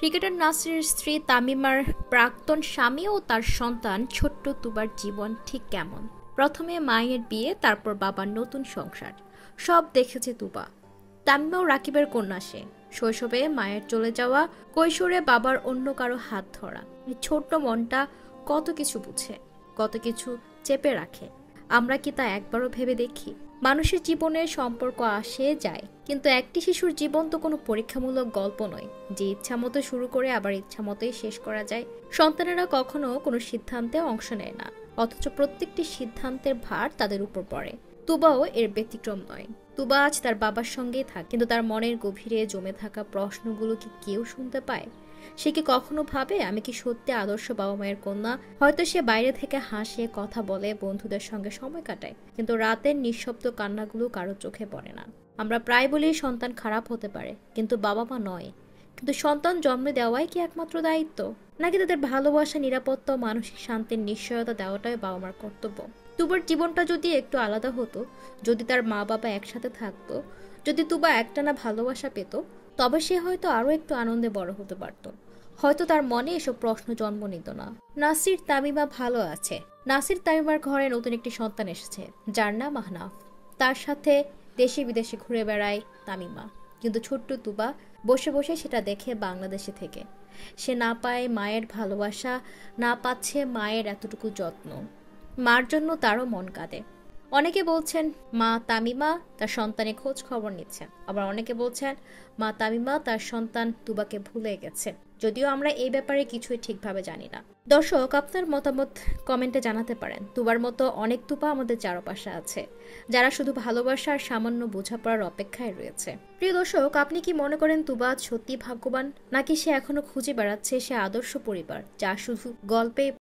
Cricketer নাসিরের স্ত্রী তামিমার প্রাক্তন স্বামী ও তার সন্তান ছোট্ট তুবার জীবন ঠিক কেমন। প্রথমে মায়ের বিয়ে, তারপর বাবার নতুন সংসার, সব দেখেছে তুবা। তামিমাও রাকিবের কন্যা সে। শৈশবে মায়ের চলে যাওয়া, কৈশোরে বাবার অন্য কারো হাত ধরা। এই ছোট্ট মনটা কত কিছু বুঝে, কত কিছু চেপে রাখে। আমরা কি তা একবারও ভেবে দেখি? মানুষের জীবনে সম্পর্ক আসে যায়, কিন্তু একটি শিশুর জীবন তো কোনো পরীক্ষামূলক গল্প নয় যে ইচ্ছা মতো শুরু করে আবার ইচ্ছা মতোই শেষ করা যায়। সন্তানেরা কখনো কোনো সিদ্ধান্তে অংশ নেয় না, অথচ প্রত্যেকটি সিদ্ধান্তের ভার তাদের উপর পড়ে। তুবাও এর ব্যতিক্রম নয়। তুবা আজ তার বাবার সঙ্গেই থাকে, কিন্তু তার মনের গভীরে জমে থাকা প্রশ্নগুলো কি কেউ শুনতে পায়? সে কি কখনো ভাবে আমি কি সত্যি আদর্শ বাবা মায়ের কন্যা? হয়তো সে বাইরে থেকে হাসে, কথা বলে, বন্ধুদের সঙ্গে সময় কাটায়, কিন্তু রাতের নিঃশব্দ কান্নাগুলো কারো চোখে পড়ে না। আমরা প্রায় বলি সন্তান খারাপ হতে পারে, কিন্তু বাবা মা নয়। কিন্তু সন্তান জন্ম দেওয়াই কি একমাত্র দায়িত্ব, নাকি তাদের ভালোবাসা, নিরাপত্তা ও মানসিক শান্তির নিশ্চয়তা দেওয়াটাই বাবা মার কর্তব্য? তুবার জীবনটা যদি একটু আলাদা হতো, যদি তার মা বাবা একসাথে থাকতো, যদি তুবা একটানা ভালোবাসা পেত, তবে সে হয়তো আরো একটু আনন্দে বড় হতে পারত। হয়তো তার মনে এসব প্রশ্ন জন্ম নিত না। নাসির তামিমা ভালো আছে। নাসির তামিমার ঘরে নতুন একটি সন্তান এসেছে, যার নাম আহনাফ। তার সাথে দেশে বিদেশে ঘুরে বেড়ায় তামিমা, কিন্তু ছোট্ট তুবা বসে বসে সেটা দেখে বাংলাদেশে থেকে। সে না পায় মায়ের ভালোবাসা, না পাচ্ছে মায়ের এতটুকু যত্ন। মার জন্য তারও মন কাঁদে। অনেকে বলছেন মা তামিমা তার সন্তানের খোঁজ খবর নিচ্ছে, আবার অনেকে বলছেন মা তামিমা তার সন্তান তুবাকে ভুলে গেছে। যদিও আমরা এই ব্যাপারে কিছুই ঠিকভাবে জানি না। দর্শক, আপনার মতামত কমেন্টে জানাতে পারেন। তুবার মতো অনেক তুবা আমাদের চারপাশে আছে, যারা শুধু ভালোবাসা আর সামান্য বোঝাপড়ার অপেক্ষায় রয়েছে। প্রিয় দর্শক, আপনি কি মনে করেন তুবা সত্যি ভাগ্যবান, নাকি সে এখনো খুঁজে বেড়াচ্ছে সে আদর্শ পরিবার যা শুধু গল্পে